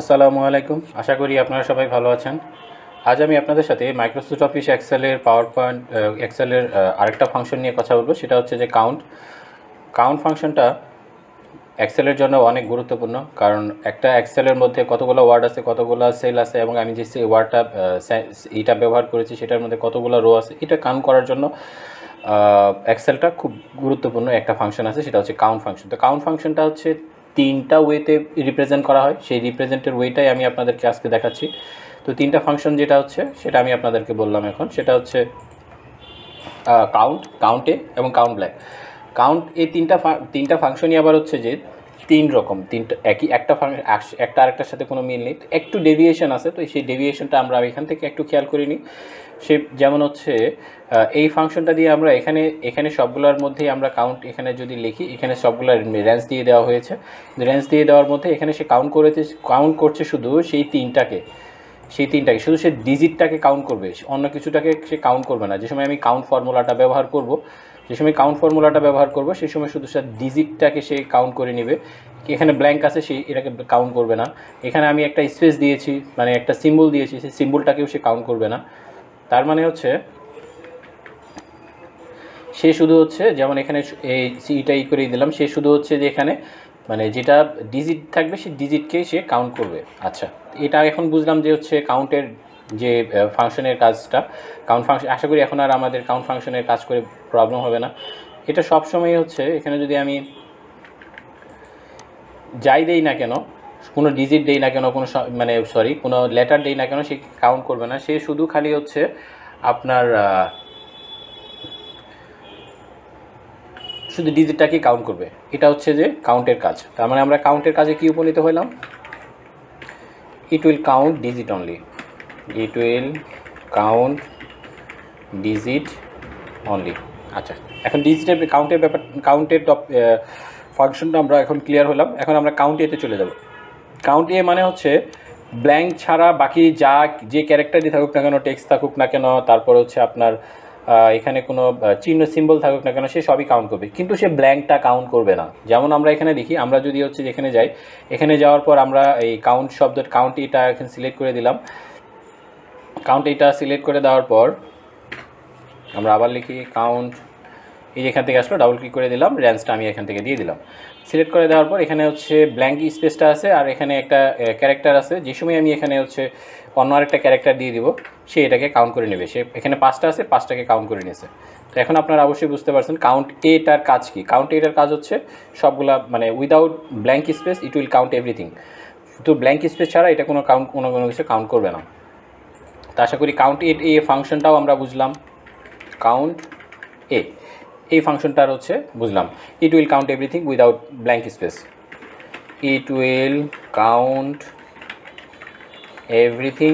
আসসালামু আলাইকুম। আশা করি আপনারা সবাই ভালো আছেন। আজ আমি আপনাদের সাথে মাইক্রোসফট অফিস এক্সেলের পাওয়ার পয়েন্ট এক্সেলের আরেকটা ফাংশন নিয়ে কথা বলবো। সেটা হচ্ছে যে কাউন্ট ফাংশনটা এক্সেলের জন্য অনেক গুরুত্বপূর্ণ, কারণ একটা এক্সেলের মধ্যে কতগুলো ওয়ার্ড আছে, কতগুলো সেল আছে, এবং আমি যে ওয়ার্ডটা এইটা ব্যবহার করেছি সেটার মধ্যে কতগুলো রো আছে, এটা কাউন্ট করার জন্য এক্সেলটা খুব গুরুত্বপূর্ণ একটা ফাংশন আছে, সেটা হচ্ছে কাউন্ট ফাংশন। তো কাউন্ট ফাংশনটা হচ্ছে তিনটা ওয়েতে রিপ্রেজেন্ট করা হয়। সেই রিপ্রেজেন্টের ওয়েটাই আমি আপনাদেরকে আজকে দেখাচ্ছি। তো তিনটা ফাংশন যেটা হচ্ছে সেটা আমি আপনাদেরকে বললাম এখন, সেটা হচ্ছে কাউন্টে এবং কাউন্ট ব্ল্যাক। কাউন্ট এই তিনটা ফাংশনই আবার হচ্ছে যে তিন রকম, একটা আরেকটার সাথে কোনো মিল নেই, একটু ডেভিয়েশন আছে। তো সেই ডেভিয়েশনটা আমরা এখান থেকে একটু খেয়াল করে নিই। সে যেমন হচ্ছে এই ফাংশনটা দিয়ে আমরা এখানে সবগুলোর মধ্যেই আমরা কাউন্ট এখানে যদি লিখি, এখানে সবগুলোর রেঞ্জ দিয়ে দেওয়া হয়েছে। রেঞ্জ দিয়ে দেওয়ার মধ্যে এখানে সে কাউন্ট করছে শুধু সেই তিনটাকে শুধু সে ডিজিটটাকে কাউন্ট করবে, অন্য কিছুটাকে সে কাউন্ট করবে না। যে সময় আমি কাউন্ট ফর্মুলাটা ব্যবহার করব সেই সময় শুধু সে ডিজিটটাকে সে কাউন্ট করে নেবে। এখানে ব্ল্যাঙ্ক আছে, সে এটাকে কাউন্ট করবে না। এখানে আমি একটা স্পেস দিয়েছি, মানে একটা সিম্বল দিয়েছি, সেই সিম্বলটাকেও সে কাউন্ট করবে না। তার মানে হচ্ছে সে শুধু হচ্ছে, যেমন এখানে এই সিটাই করেই দিলাম, সে শুধু হচ্ছে যে এখানে মানে যেটা ডিজিট থাকবে সেই ডিজিটকেই সে কাউন্ট করবে। আচ্ছা, এটা এখন বুঝলাম যে হচ্ছে কাউন্টের যে ফাংশনের কাজটা। কাউন্ট ফাংশন, আশা করি এখন আর আমাদের কাউন্ট ফাংশনের কাজ করে প্রবলেম হবে না। এটা সবসময় হচ্ছে এখানে যদি আমি যাই দেই না কেন, কোনো ডিজিট দেই না কেন, কোনো লেটার দেই না কেন, সে কাউন্ট করবে না। সে শুধু খালি হচ্ছে আপনার শুধু ডিজিটটাকে কাউন্ট করবে। এটা হচ্ছে যে কাউন্টের কাজ। তার মানে আমরা কাউন্টের কাজে কি উপনীত হইলাম? It will count digit only. আচ্ছা, এখন ডিজিটের কাউন্টের ফাংশনটা আমরা এখন ক্লিয়ার হলাম। এখন আমরা কাউন্ট এতে চলে যাব। কাউন্ট এ মানে হচ্ছে ব্ল্যাঙ্ক ছাড়া বাকি যে ক্যারেক্টারই থাকুক না কেন, টেক্সট থাকুক না কেন, তারপর হচ্ছে আপনার এখানে কোনো চিহ্ন সিম্বল থাকুক না কেন, সে সবই কাউন্ট করবে, কিন্তু সে ব্ল্যাঙ্কটা কাউন্ট করবে না। যেমন আমরা এখানে দেখি, আমরা যদি হচ্ছে যেখানে যাই, এখানে যাওয়ার পর আমরা এই কাউন্ট এটা এখানে সিলেক্ট করে দিলাম। কাউন্ট এটা সিলেক্ট করে দেওয়ার পর আমরা আবার লিখি কাউন্ট, এই যে এখান থেকে আসলো, ডাবল ক্লিক করে দিলাম, রেঞ্জটা আমি এখান থেকে দিয়ে দিলাম। সিলেক্ট করে দেওয়ার পর এখানে হচ্ছে ব্ল্যাঙ্ক স্পেসটা আছে, আর এখানে একটা ক্যারেক্টার আছে। যে সময় আমি এখানে হচ্ছে অন্য আরেকটা ক্যারেক্টার দিয়ে দিব, সে এটাকে কাউন্ট করে নেবে। সে এখানে 5টা আছে, 5টাকে কাউন্ট করে নিয়েছে। তো এখন আপনারা অবশ্যই বুঝতে পারছেন কাউন্ট এটার কাজ কি। কাউন্ট এটার কাজ হচ্ছে সবগুলা, মানে without blank space it will count everything. তো ব্ল্যাঙ্ক স্পেস ছাড়া এটা কোনো কিছু কাউন্ট করবে না। তো আশা করি কাউন্ট এ ফাংশনটাও আমরা বুঝলাম। কাউন্ট এই ফাংশনটার হচ্ছে বুঝলাম, it will count everything without blank space. It will count everything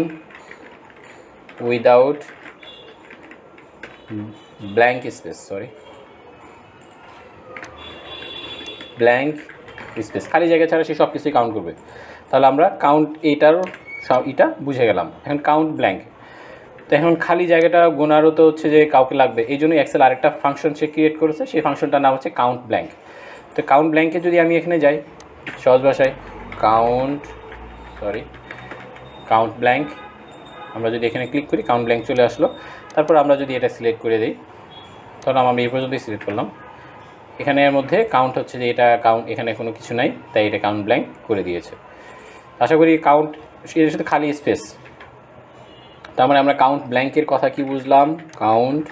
without blank space, খালি জায়গা ছাড়া সে সব কিছুই কাউন্ট করবে। তাহলে আমরা কাউন্ট এটা বুঝে গেলাম। এখন কাউন্ট ব্ল্যাঙ্ক, তো এখন খালি জায়গাটা গোনারও তো হচ্ছে যে কাউকে লাগবে, এই জন্যই এক্সেল আরেকটা ফাংশন সে ক্রিয়েট করেছে। সেই ফাংশনটার নাম হচ্ছে কাউন্ট ব্ল্যাঙ্ক। তো কাউন্ট ব্ল্যাঙ্কে যদি আমি এখানে যাই, সহজ ভাষায় কাউন্ট ব্ল্যাঙ্ক, আমরা যদি এখানে ক্লিক করি, কাউন্ট ব্ল্যাঙ্ক চলে আসলো। তারপর আমরা যদি এটা সিলেক্ট করে দিই, তাহলে আমি এই পর্যন্তই সিলেক্ট করলাম। এখানে এর মধ্যে কাউন্ট হচ্ছে যে এটা কাউন্ট, এখানে কোনো কিছু নাই, তাই এটা কাউন্ট ব্ল্যাঙ্ক করে দিয়েছে। আশা করি কাউন্ট এর সাথে খালি স্পেস। তার মানে আমরা কাউন্ট ব্ল্যাঙ্কের কথা কি বুঝলাম? কাউন্ট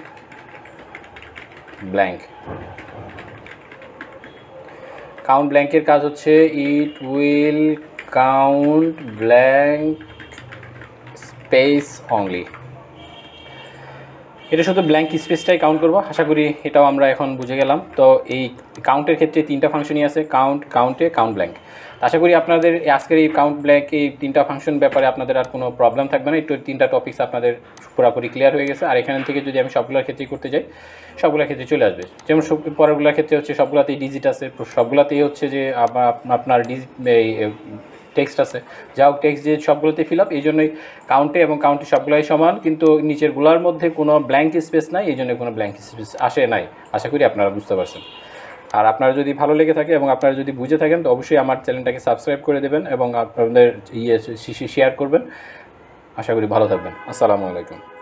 ব্ল্যাঙ্কের কাজ হচ্ছে it will count blank space only. এটা শুধু ব্ল্যাঙ্ক স্পেসটাই কাউন্ট করবো। আশা করি এটাও আমরা এখন বুঝে গেলাম। তো এই কাউন্টের ক্ষেত্রে তিনটা ফাংশনই আছে, কাউন্ট ব্ল্যাঙ্ক। আশা করি আপনাদের আজকের এই কাউন্ট ব্ল্যাঙ্ক এই তিনটা ফাংশন ব্যাপারে আপনাদের আর কোনো প্রবলেম থাকবে না। একটু তিনটা টপিকস আপনাদের পুরোপুরি ক্লিয়ার হয়ে গেছে। আর এখান থেকে যদি আমি সবগুলোর ক্ষেত্রেই করতে যাই, সবগুলোর ক্ষেত্রে চলে আসবে। যেমন পরেরগুলোর ক্ষেত্রে হচ্ছে সবগুলোতেই ডিজিট আছে, সবগুলোতেই হচ্ছে যে আপনার টেক্সট আছে। যা হোক, টেক্সট যে সবগুলোতে ফিল আপ, এই জন্যই কাউন্টে সবগুলোই সমান, কিন্তু নিচেরগুলোর মধ্যে কোনো ব্ল্যাঙ্ক স্পেস নাই, এই জন্য কোনো ব্ল্যাঙ্ক স্পেস আসে নাই। আশা করি আপনারা বুঝতে পারছেন। আর আপনারা যদি ভালো লেগে থাকে এবং আপনারা যদি বুঝে থাকেন তো অবশ্যই আমার চ্যানেলটাকে সাবস্ক্রাইব করে দেবেন এবং আপনাদের শেয়ার করবেন। আশা করি ভালো থাকবেন। আসসালামু আলাইকুম।